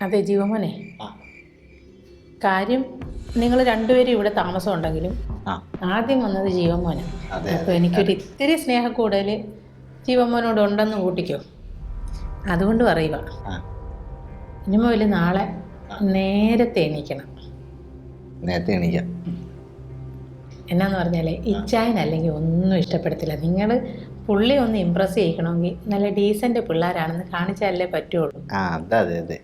അതെ ജീവമോനെ, കാര്യം നിങ്ങൾ രണ്ടുപേരും ഇവിടെ താമസം ഉണ്ടെങ്കിലും ആദ്യം വന്നത് ജീവമോനാണ്. അപ്പോൾ എനിക്കൊരു ഇത്തിരി സ്നേഹക്കൂടുതൽ ജീവമോനോട് ഉണ്ടെന്ന് കൂട്ടിക്കോ. അതുകൊണ്ട് പറയുക, ഇനി മുതൽ നാളെ നേരത്തെ എണീക്കണം. നേരത്തെ എണീക്കാം. എന്നാന്ന് പറഞ്ഞാലേ ഇച്ചായനല്ലെങ്കിൽ ഒന്നും ഇഷ്ടപ്പെടത്തില്ല. നിങ്ങൾ പുള്ളി ഒന്ന് ഇമ്പ്രസ് ചെയ്യിക്കണമെങ്കിൽ നല്ല ഡീസൻ്റ് പിള്ളേരാണെന്ന് കാണിച്ചാലേ പറ്റുള്ളൂ. അതെ അതെ.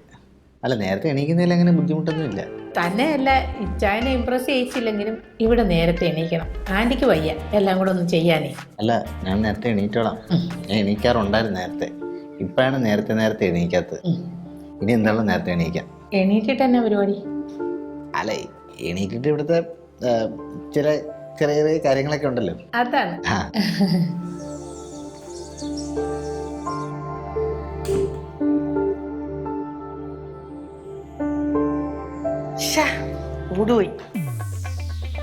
അല്ല, നേരത്തെ എണീക്കുന്നതിൽ അങ്ങനെ ബുദ്ധിമുട്ടൊന്നുമില്ല. തന്നെയല്ല, ഇച്ചായനെ ഇമ്പ്രസ് ചെയ്യിച്ചില്ലെങ്കിലും ഇവിടെ നേരത്തെ എണീക്കണം. ആൻറ്റിക്ക് വയ്യ എല്ലാം കൂടെ ഒന്ന് ചെയ്യാനേ. അല്ല, ഞാൻ നേരത്തെ എണീറ്റോളാം. ഞാൻ എണീക്കാറുണ്ടായിരുന്നു നേരത്തെ. ഇപ്പോഴാണ് നേരത്തെ എണീക്കാത്തത്. ഇനി എന്തായാലും നേരത്തെ എണീക്കാം. എണീറ്റിട്ട് തന്നെ പരിപാടി? അല്ല, എണീറ്റിട്ട് ഇവിടുത്തെ ചില ചെറിയ ചെറിയ കാര്യങ്ങളൊക്കെ ഉണ്ടല്ലോ, അതാണ്. പോയി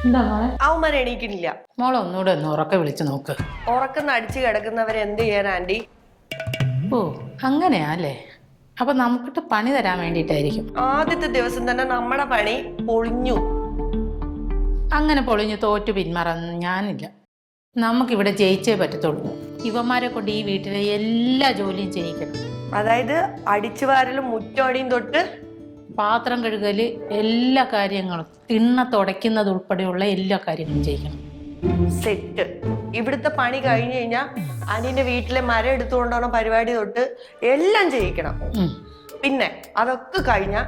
എന്താ അവന്മാരെ എണീക്കണില്ല. മോളെ ഒന്നുകൂടെ ഒന്ന് ഉറക്കെ വിളിച്ചു നോക്ക്. ഉറക്കുന്ന അടിച്ചു കിടക്കുന്നവരെ എന്ത് ചെയ്യാൻ ആന്റി? ഓ അങ്ങനെയാല്ലേ? അപ്പൊ നമുക്കിട്ട് പണി തരാൻ വേണ്ടിട്ടായിരിക്കും. ആദ്യത്തെ ദിവസം തന്നെ നമ്മുടെ പണി പൊളിഞ്ഞു. അങ്ങനെ പൊളിഞ്ഞു തോറ്റു പിന്മാറാൻ ഞാനില്ല. നമുക്കിവിടെ ജയിച്ചേ പറ്റത്തുള്ളൂ. ഇവന്മാരെ കൊണ്ട് ഈ വീട്ടിലെ എല്ലാ ജോലിയും ചെയ്യിക്കണം. അതായത് അടിച്ചുവാരലും മുറ്റോടിയും തൊട്ട് പാത്രം കഴുകല്, എല്ലാ കാര്യങ്ങളും, തിണ്ണ തുടയ്ക്കുന്നത് ഉൾപ്പെടെയുള്ള എല്ലാ കാര്യങ്ങളും ചെയ്യണം. സെറ്റ്. ഇവിടുത്തെ പണി കഴിഞ്ഞു കഴിഞ്ഞാൽ അനിയന്റെ വീട്ടിലെ മരം എടുത്തുകൊണ്ടുപോകുന്ന പരിപാടി തൊട്ട് എല്ലാം ചെയ്യിക്കണം. പിന്നെ അതൊക്കെ കഴിഞ്ഞാൽ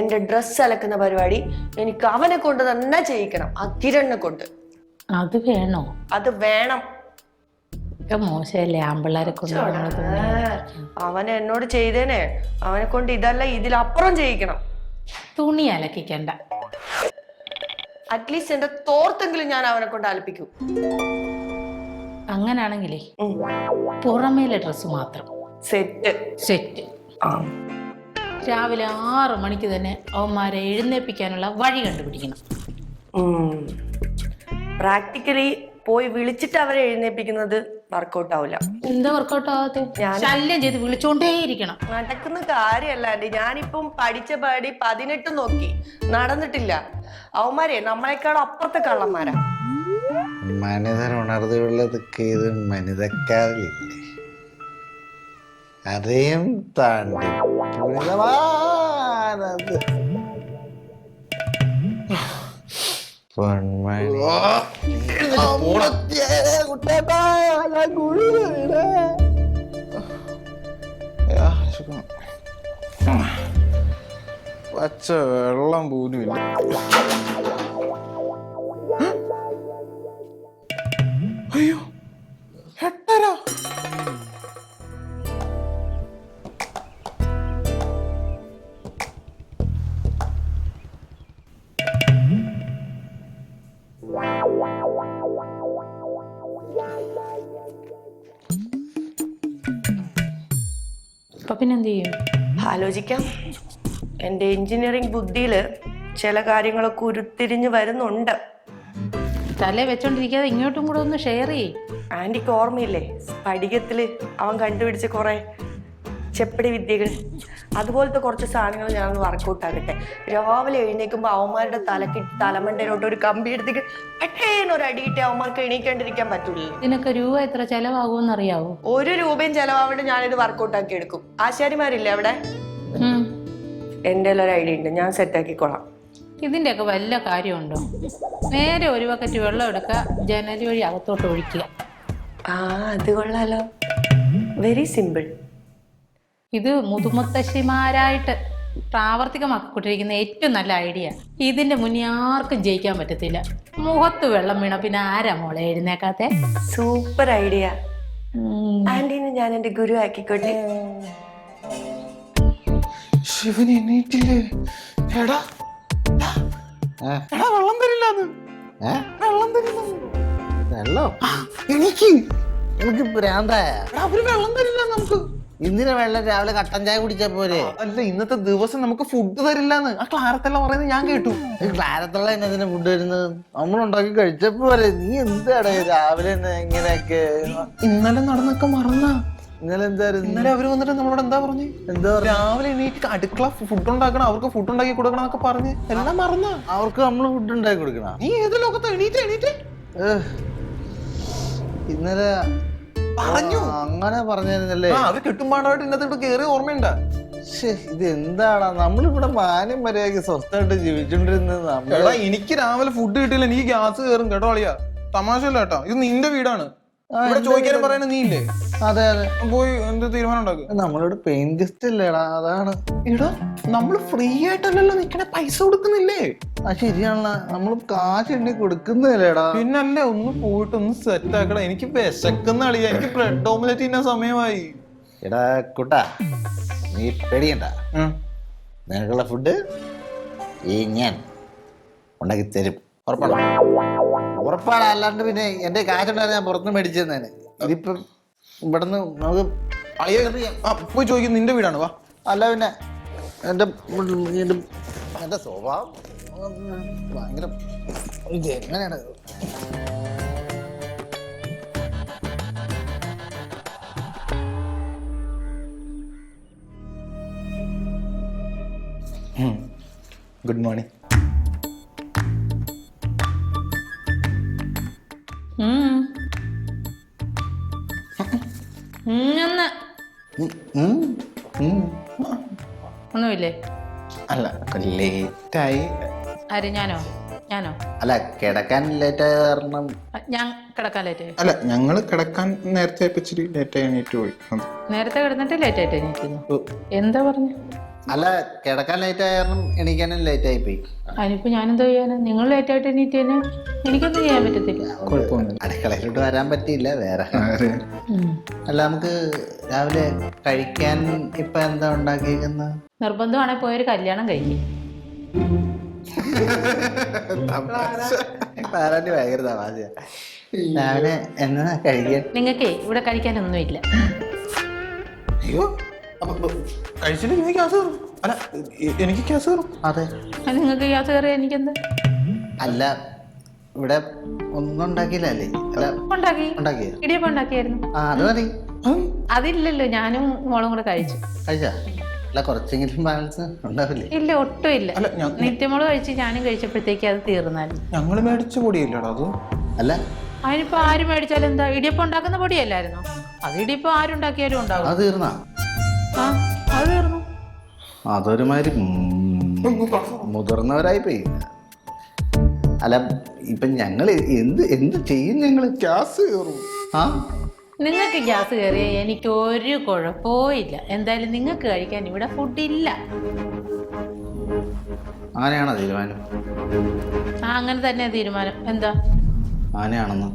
എന്റെ ഡ്രസ്സ് അലക്കുന്ന പരിപാടി എനിക്ക് അവനെ കൊണ്ട് തന്നെ ചെയ്യിക്കണം, അകിരണ്ണെ കൊണ്ട്. അത് വേണോ? അത് വേണം. മോശമല്ലേ ആമ്പിള്ളേരെ കൊണ്ട്? അവൻ എന്നോട് ചെയ്തേനെ, അവനെ കൊണ്ട് ഇതല്ല ഇതിലപ്പുറം ചെയ്യിക്കണം. തുണി അലക്കിക്കണ്ട, അറ്റ്ലീസ്റ്റ് എന്റെ തോർത്തെങ്കിലും ഞാൻ അവനെ കൊണ്ട് അലപ്പിക്കും. അങ്ങനാണെങ്കിലേ പുറമേലെ ഡ്രസ്സ് മാത്രം സെറ്റ്. രാവിലെ 6 മണിക്ക് തന്നെ അവന്മാരെ എഴുന്നേപ്പിക്കാനുള്ള വഴി കണ്ടുപിടിക്കണം. പ്രാക്ടിക്കലി പോയി വിളിച്ചിട്ട് അവരെ എഴുന്നേപ്പിക്കുന്നത് വർക്കൗട്ട് ആവില്ല. എന്താ വർക്കൗട്ട് ആവാത്തെ? ശല്യം ചെയ്ത് വിളിച്ചോണ്ടേയിരിക്കണം. നടക്കുന്ന കാര്യമല്ല ആന്റി. ഞാനിപ്പം പഠിച്ച പടി 18 നോക്കി, നടന്നിട്ടില്ല. അവന്മാരെ നമ്മളെക്കാളും അപ്പുറത്തെ കള്ളന്മാരാ. മനിതർ ഉണർന്നുള്ളതൊക്കെ ഇത് മനിതക്കാരില്ലേ, അതേം താണ്ടി പൊന്മണി പച്ച വെള്ളം പോലും ഇല്ല. അയ്യോ, 8:30. അപ്പൊ പിന്നെന്ത് ചെയ്യും? ആലോചിക്കാം. എൻ്റെ എഞ്ചിനീയറിംഗ് ബുദ്ധിയിൽ ചില കാര്യങ്ങളൊക്കെ ഉരുത്തിരിഞ്ഞ് വരുന്നുണ്ട്. തലേ വെച്ചോണ്ടിരിക്കാതെ ഇങ്ങോട്ടും കൂടെ ഒന്ന് ഷെയർ ചെയ്യ്. ആന്റിക്ക് ഓർമ്മയില്ലേ സ്ഫടികത്തില് അവൻ കണ്ടുപിടിച്ച കുറെ ചെപ്പടി വിദ്യകൾ? അതുപോലത്തെ കുറച്ച് സാധനങ്ങൾ ഞാനൊന്ന് വർക്കൗട്ട് ആകട്ടെ. രാവിലെ എഴുന്നേൽക്കുമ്പോൾ അവന്മാരുടെ തലമണ്ടയിലോട്ട് ഒരു കമ്പി എടുത്തേക്ക് പെട്ടേന്നൊരു അടിയിട്ട് അവന്മാർക്ക് എണീക്കാണ്ടിരിക്കാൻ പറ്റൂലേ. ഇതിനൊക്കെ രൂപ എത്ര ചെലവാകുമെന്ന് അറിയാവോ? 1 രൂപയും ചെലവാവേണ്ട ഞാനിത് വർക്കൗട്ട് ആക്കി എടുക്കും. ആശാരിമാരില്ലേ അവിടെ? എൻ്റെ ഒരു ഐഡിയ ഉണ്ട്, ഞാൻ സെറ്റ് ആക്കിക്കോളാം. ഇതിൻ്റെയൊക്കെ വല്ല കാര്യമുണ്ടോ? നേരെ ഒരു ബക്കറ്റ് വെള്ളം എടുക്കുക, ജനൽ വഴി അകത്തോട്ട് ഒഴിക്കുക. അത് കൊള്ളാലോ, വെരി സിമ്പിൾ. ഇത് മുതുമുത്തശ്ശിമാരായിട്ട് പ്രാവർത്തികമാക്കിക്കൊണ്ടിരിക്കുന്ന ഏറ്റവും നല്ല ഐഡിയ. ഇതിന്റെ മുന്നേ ആർക്കും ജയിക്കാൻ പറ്റത്തില്ല. മുഖത്ത് വെള്ളം വീണ പിന്നെ ആരാ മോളെ എഴുന്നേക്കാത്തെ? Super idea. ആന്റീനെ ഞാൻ എന്റെ ഗുരു ആക്കിക്കോട്ടെ. ശിവൻ എണീറ്റില്ലേ? എടാ വെള്ളം തരില്ലാന്ന്. വെള്ളം തരില്ല. എനിക്ക് ഭ്രാന്തായ അവര് വെള്ളം തരില്ല നമുക്ക്. ഇന്ദിര വെള്ളം രാവിലെ കട്ടൻ ചായ കുടിച്ചാ പോരെ? അല്ല, ഇന്നത്തെ ദിവസം നമുക്ക് ഫുഡ് തരില്ലാന്ന് ആ ക്ലാരത്തെല്ലാം പറയുന്നത് ഞാൻ കേട്ടു. ക്ലാരത്തുള്ള എന്നതിന് ഫുഡ് വരുന്നത് നമ്മളുണ്ടാക്കി കഴിച്ചപ്പോ പോരെ? നീ എന്താടാ രാവിലെ ഇങ്ങനെയൊക്കെ? ഇന്നലെ നടന്നൊക്കെ മറന്ന ഇന്നലെ എന്തായിരുന്നു? ഇന്നലെ അവര് വന്നിട്ട് നമ്മളോട് എന്താ പറഞ്ഞു? എന്താ പറഞ്ഞ? രാവിലെ എണീറ്റ് അടുക്കള ഫുഡ് ഉണ്ടാക്കണം, അവർക്ക് ഫുഡ് ഉണ്ടാക്കി കൊടുക്കണം എന്നൊക്കെ പറഞ്ഞ് എല്ലാം മറന്ന. അവർക്ക് നമ്മള് ഫുഡ് ഉണ്ടാക്കി കൊടുക്കണ? നീ ഏത് ലോകത്ത്? എണീറ്റ് ഇന്നലെ പറഞ്ഞു. അങ്ങനെ പറഞ്ഞിരുന്നല്ലേ? അവര് കെട്ടുമ്പാടായിട്ട് ഇന്നത്തെ കേറി ഓർമ്മയുണ്ടാ? ഇത് എന്താടാ, നമ്മളിവിടെ മാന്യം മര്യാദക്ക് സ്വസ്ഥമായിട്ട് ജീവിച്ചോണ്ടിരുന്നത്. എടാ എനിക്ക് രാവിലെ ഫുഡ് കിട്ടിയില്ല, എനിക്ക് ഗ്യാസ് കയറും കേട്ടോ അളിയാ. തമാശല്ല കേട്ടോ, ഇത് നിന്റെ വീടാണ്. ഇവിടെ ചോദിക്കാനും പറയണ നീ ഇല്ലേ? അതെ അതെ, പോയി എന്ത് തീരുമാനം ഉണ്ടാക്കുക. നമ്മളിവിടെ പെയിൻ ഗസ്റ്റ് അല്ലേടാ, അതാണ്. എടാ നമ്മള് ഫ്രീ ആയിട്ടല്ലല്ലോ നിക്കണേ, പൈസ കൊടുക്കുന്നില്ലേ? ശരിയാണല്ലോ, നമ്മൾ കാശ് എണ്ണി കൊടുക്കുന്നില്ലേടാ. പിന്നല്ലേ, ഒന്ന് പോയിട്ട് ഒന്ന് സെറ്റ് ആക്കടാ. എനിക്ക് വിശക്കുന്ന അളിയാ, എനിക്ക് ബ്രെഡ് ഓംലെറ്റ് തിന്നാൻ സമയമായി. എടാ കുട്ടാ, നീ പേടിയണ്ട. നിനക്കുള്ള ഫുഡ് ഈ ഞാൻ ഉണ്ടാക്കി തരും. ഉറപ്പാടാ, അല്ലാണ്ട് പിന്നെ എന്റെ കാശുണ്ടായിരുന്നു ഞാൻ പുറത്തുനിന്ന് മേടിച്ചെന്നേനെ. ഇതിപ്പം ഇവിടുന്ന് നമുക്ക് അളിയ പോയി ചോദിക്കും, നിന്റെ വീടാണ്. വാ. അല്ല പിന്നെ എന്റെ സ്വഭാവം ഭയങ്കര ഇത് എങ്ങനെയാണ്? Good morning. ഒന്നുമില്ലേ? അല്ല ലേറ്റായി. ആര്? ഞാനോ? അല്ല കിടക്കാൻ ലേറ്റായ കാരണം. ഞാൻ കിടക്കാൻ ലേറ്റ്? അല്ല ഞങ്ങള് കിടക്കാൻ നേരത്തെ ഇച്ചിരി ലേറ്റായി എണീറ്റ് പോയി. നേരത്തെ കിടന്നിട്ട് ലേറ്റ് ആയിട്ട് എണീക്കുന്നു. എന്താ പറഞ്ഞു? അല്ല കിടക്കാൻ ലേറ്റായ കാരണം എണീക്കാനും ലേറ്റായി പോയി. അതിനിപ്പോ ഞാനെന്തോ ചെയ്യാനാ? നിങ്ങൾ ലേറ്റ് ആയിട്ട് എണീറ്റ് തന്നെ എനിക്കൊന്നും ചെയ്യാൻ പറ്റത്തില്ല. കുഴപ്പമൊന്നുമില്ല. അടുക്കളയിലോട്ട് വരാൻ പറ്റിയില്ല വേറെ. അല്ല നമുക്ക് രാവിലെ കഴിക്കാൻ ഇപ്പൊ എന്താ ഉണ്ടാക്കിയിരിക്കുന്നത്? നിർബന്ധമാണെങ്കിൽ പോയൊരു കല്യാണം കഴിക്കും. ഭയങ്കര തമാശ. രാവിലെ എന്നാ കഴിക്കാൻ? നിങ്ങൾക്കേ ഇവിടെ കഴിക്കാനൊന്നുമില്ല. അയ്യോ കഴിച്ചില്ലെങ്കിൽ നീ ഗ്യാസ് കയറും. അല്ല എനിക്ക് ഗ്യാസ് കയറും. അതെ, നിങ്ങൾക്ക് ഗ്യാസ് കയറിയ എനിക്കെന്ത്? അല്ല ഇവിടെ ഒന്നും ഉണ്ടാക്കിയില്ലേ? അല്ല ഉണ്ടാക്കിയ ഇടിയപ്പം ഉണ്ടാക്കിയായിരുന്നു. അത് മതി. അതില്ലല്ലോ, ഞാനും മോളും കൂടെ കഴിച്ചു. കഴിച്ചാ? അല്ല കുറച്ചെങ്കിലും ബാലൻസ് ഉണ്ടാവില്ലേ? ഇല്ല, ഒട്ടും ഇല്ല. നിത്യമോള് കഴിച്ച് ഞാനും കഴിച്ചപ്പോഴത്തേക്ക് അത് തീർന്നായിരുന്നു. ഞങ്ങള് മേടിച്ച പൊടിയല്ലേടാ അത്? അല്ല അതിനിപ്പോ ആര് മേടിച്ചാലും എന്താ? ഇടിയപ്പം ഉണ്ടാക്കുന്ന പൊടിയല്ലായിരുന്നോ? അത് ഇടിയപ്പം ആരുണ്ടാക്കിയാലും ഉണ്ടാവും. അത് തീർന്നാ? അത് തീർന്നു. അതൊരുമാതിരി മുതിർന്നവരായി പോയി. അല്ല ഇപ്പൊ ഞങ്ങള് എന്ത് ചെയ്യും? ഞങ്ങള് ഗ്യാസ് കയറും. നിങ്ങൾക്ക് ഗ്യാസ് കയറിയ എനിക്ക് ഒരു കുഴപ്പവും ഇല്ല. എന്തായാലും നിങ്ങൾക്ക് കഴിക്കാൻ ഇവിടെ ഫുഡില്ല. അങ്ങനെയാണോ തീരുമാനം? അങ്ങനെ തന്നെ തീരുമാനം. എന്താ അങ്ങനെയാണെന്ന്?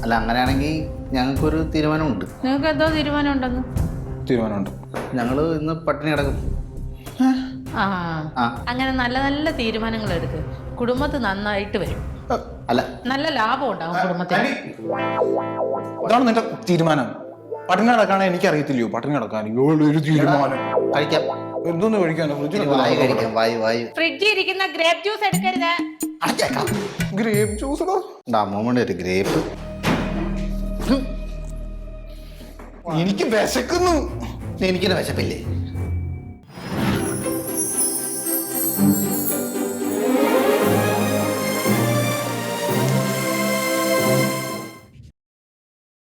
അല്ല അങ്ങനെയാണെങ്കിൽ ഞങ്ങൾക്കൊരു തീരുമാനമുണ്ട്. നിങ്ങൾക്ക് എന്തോ തീരുമാനം ഉണ്ടെന്ന്? തീരുമാനമുണ്ട്. ഞങ്ങള് ഇന്ന് പട്ടിണി കിടക്കും. അങ്ങനെ നല്ല നല്ല തീരുമാനങ്ങൾ എടുക്കുക. കുടുംബത്ത് നന്നായിട്ട് വരും. അല്ല നല്ല ലാഭം ഉണ്ടാവും കുടുംബത്തിന്. അതാണ് നിന്റെ തീരുമാനം? പട്ടിണി കിടക്കാണെ എനിക്ക് അറിയത്തില്ലയോ പട്ടിണി കിടക്കാൻ? ഒരു തീരുമാനം. കഴിക്കാം. എന്തോന്ന് കഴിക്കാനോ? കഴിക്കാം. വായു ഫ്രിഡ്ജിൽ ഇരിക്കുന്ന ഗ്രേപ്പ് ജ്യൂസ് എടുക്കരുത്. ഗ്രേപ്പ് ജ്യൂസ് അമ്മൂമ്മയുടെ ഒരു ഗ്രേപ്പ്. എനിക്ക് വിശക്കുന്നു. എനിക്കൊരു വിശപ്പില്ലേ?